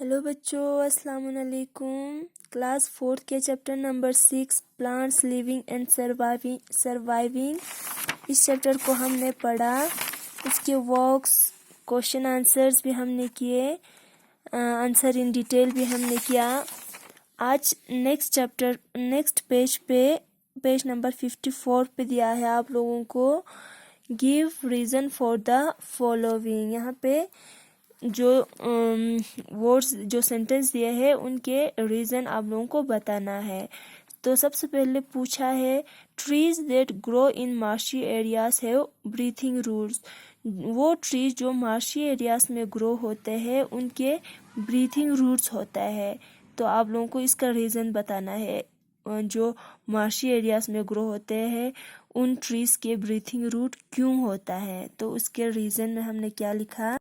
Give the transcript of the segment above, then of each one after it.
Hello बच्चों, अस्सलाम वालेकुम। क्लास 4 के chapter number 6 plants living and surviving इस चैप्टर को हमने पढ़ा। उसके वर्क्स, क्वेश्चन आंसर्स भी हमने किए, आंसर इन डिटेल भी हमने किया। आज नेक्स्ट पेज नंबर 54 पे दिया है आप लोगों को give reason for the following. यहाँ पे जो वर्ड्स जो सेंटेंस दिए हैं उनके रीज़न आप लोगों को बताना है। तो सबसे पहले पूछा है trees that grow in marshy areas have breathing roots. वो ट्रीज जो मार्शी एरियाज में ग्रो होते हैं उनके ब्रीथिंग रूट्स होता है। तो आप लोगों को इसका रीज़न बताना है। जो मार्शी एरियाज में ग्रो होते हैं उन ट्रीज के ब्रीथिंग रूट क्यों होता है। तो उसके रीज़न में हमने क्या लिखा,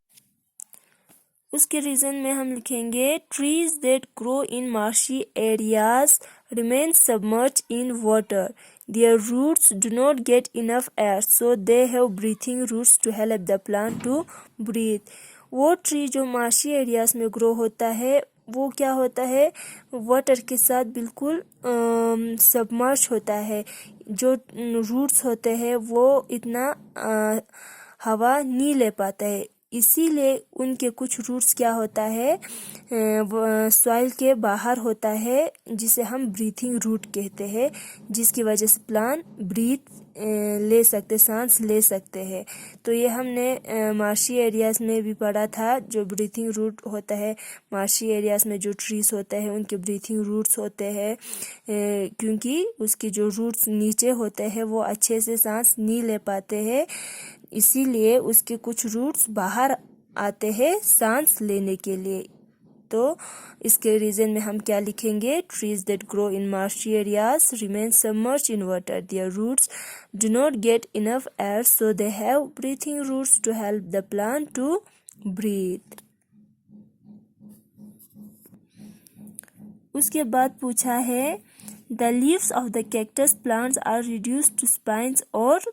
उसके रीज़न में हम लिखेंगे trees that grow in marshy areas remain submerge in water, their roots do not get enough air so they have breathing roots to help the plant to breathe. वो ट्री जो मार्शी एरियाज में grow होता है वो क्या होता है, water के साथ बिल्कुल सबमर्ज होता है। जो रूट्स होते हैं वो इतना हवा नहीं ले पाता है, इसीलिए उनके कुछ रूट्स क्या होता है सॉइल के बाहर होता है, जिसे हम ब्रीथिंग रूट कहते हैं, जिसकी वजह से प्लांट ब्रीथ ले सकते, सांस ले सकते हैं। तो ये हमने मार्शी एरियाज में भी पढ़ा था। जो ब्रीथिंग रूट होता है मार्शी एरियाज में, जो ट्रीज होते हैं उनके ब्रीथिंग रूट्स होते हैं, क्योंकि उसके जो रूट्स नीचे होते हैं वो अच्छे से सांस नहीं ले पाते हैं, इसीलिए उसके कुछ रूट्स बाहर आते हैं सांस लेने के लिए। तो इसके रीज़न में हम क्या लिखेंगे, trees that grow in marshy areas remain submerged in water, their roots do not get enough air so they have breathing roots to help the plant to breathe. उसके बाद पूछा है the leaves of the cactus plants are reduced to spines और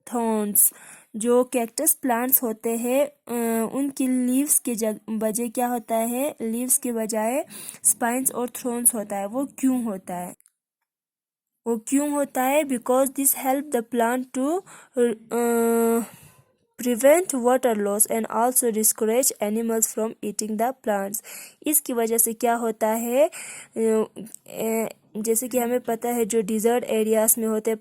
thorns. जो cactus plants होते हैं उनकी leaves के बजाय क्या होता है, लीव्स के बजाय स्पाइन्स और थॉर्न्स होता है। वो क्यों होता है, वो क्यों होता है, because this help the plant to prevent water loss and also discourage animals from eating the plants. इसकी वजह से क्या होता है, जैसे कि हमें पता है जो डिज़र्ट एरियाज़ में होते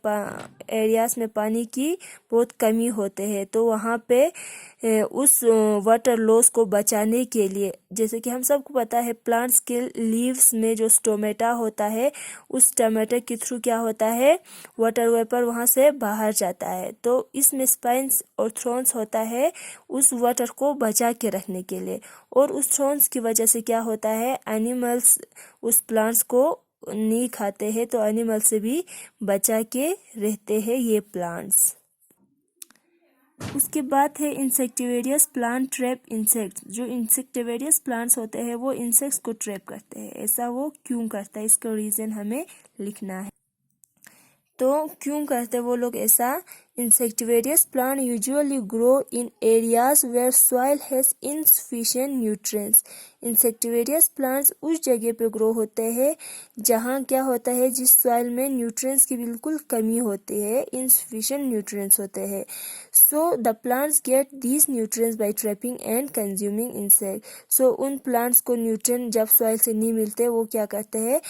एरियाज़ में पानी की बहुत कमी होते हैं, तो वहाँ पे उस वाटर लॉस को बचाने के लिए, जैसे कि हम सबको पता है प्लांट्स के लीव्स में जो स्टोमेटा होता है, उस स्टोमेटा के थ्रू क्या होता है, वाटर वेपर वहाँ से बाहर जाता है। तो इसमें स्पाइन्स और थ्रॉन्स होता है उस वाटर को बचा के रखने के लिए, और उस थ्रॉन्स की वजह से क्या होता है, एनिमल्स उस प्लांट्स को नहीं खाते हैं, तो एनिमल से भी बचा के रहते हैं ये प्लांट्स। उसके बाद है इंसेक्टिवेरियस प्लांट ट्रैप इंसेक्ट्स। जो इंसेक्टिवेरियस प्लांट्स होते हैं वो इंसेक्ट्स को ट्रैप करते हैं। ऐसा वो क्यों करता है, इसका रीज़न हमें लिखना है। तो क्यों करते वो लोग ऐसा, insectivorous plant usually grow in areas where soil has insufficient nutrients. Insectivorous plants उस जगह पे ग्रो होते हैं जहाँ क्या होता है, जिस सॉइल में न्यूट्रिएंट्स की बिल्कुल कमी होती है, इनसफिशिएंट न्यूट्रिएंट्स होते हैं। So the plants get these nutrients by trapping and consuming insect. So उन प्लांट्स को न्यूट्रिएंट जब सॉइल से नहीं मिलते, वो क्या करते हैं,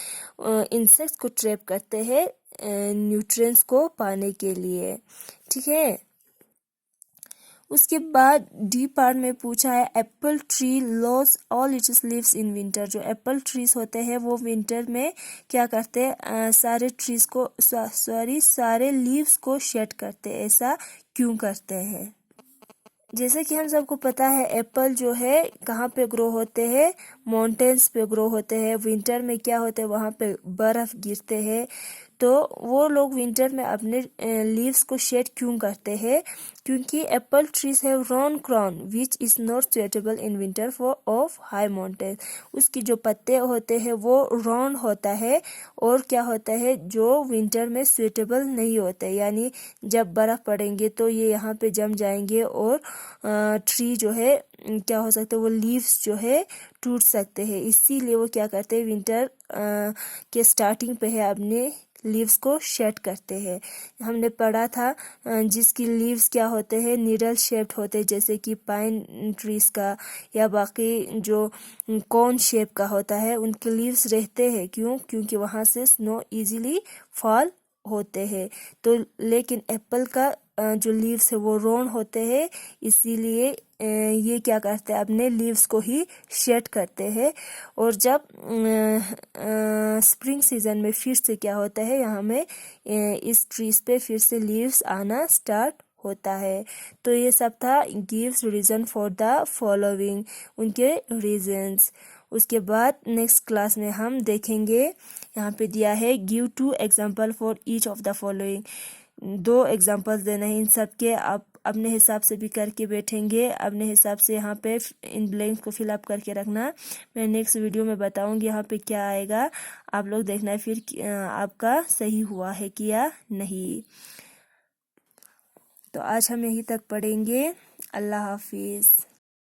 इंसेक्ट्स को ट्रैप करते हैं न्यूट्रिएंट्स को पाने के लिए। ठीक है। उसके बाद डी पार्ट में पूछा है Apple tree loss all it's leaves in winter. जो एप्पल ट्रीज होते हैं वो विंटर में क्या करते हैं, सारे ट्रीज को सारे लीव्स को शेड करते हैं। ऐसा क्यों करते हैं, जैसे कि हम सबको पता है एप्पल जो है कहाँ पे ग्रो होते हैं, माउंटेन्स पे ग्रो होते हैं। विंटर में क्या होते हैं, वहाँ पे बर्फ गिरते हैं, तो वो लोग विंटर में अपने लीव्स को शेड क्यों करते हैं? क्योंकि Apple trees have Ron crown which is not suitable in winter for of high mountain. उसकी जो पत्ते होते हैं वो रॉन होता है और क्या होता है, जो विंटर में सुटेबल नहीं होते, यानी जब बर्फ पड़ेंगे तो ये यहाँ पे जम जाएंगे और ट्री जो है क्या हो सकता है, वो लीव्स जो है टूट सकते हैं। इसीलिए वो क्या करते हैं, विंटर के स्टार्टिंग पे है अपने लीव्स को शेड करते हैं। हमने पढ़ा था जिसकी लीव्स क्या होते हैं, नीडल शेप्ड होते हैं, जैसे कि पाइन ट्रीज का या बाकी जो कॉर्न शेप का होता है, उनके लीव्स रहते हैं। क्यों? क्योंकि वहां से स्नो इजीली फॉल होते हैं। तो लेकिन एप्पल का जो लीव्स है वो रोन होते हैं, इसीलिए ये क्या करते हैं, अपने लीव्स को ही शेड करते हैं। और जब स्प्रिंग सीजन में फिर से क्या होता है, यहाँ में इस ट्रीज पे फिर से लीव्स आना स्टार्ट होता है। तो ये सब था gives reason for the following, उनके रीजंस। उसके बाद नेक्स्ट क्लास में हम देखेंगे, यहाँ पे दिया है give 2 example for each of the following. 2 examples देना है इन सब के। आप अपने हिसाब से भी करके बैठेंगे, अपने हिसाब से यहाँ पे इन ब्लैंक्स को फिलअप करके रखना। मैं नेक्स्ट वीडियो में बताऊंगी यहाँ पे क्या आएगा, आप लोग देखना फिर आपका सही हुआ है कि या नहीं। तो आज हम यहीं तक पढ़ेंगे। अल्लाह हाफिज़।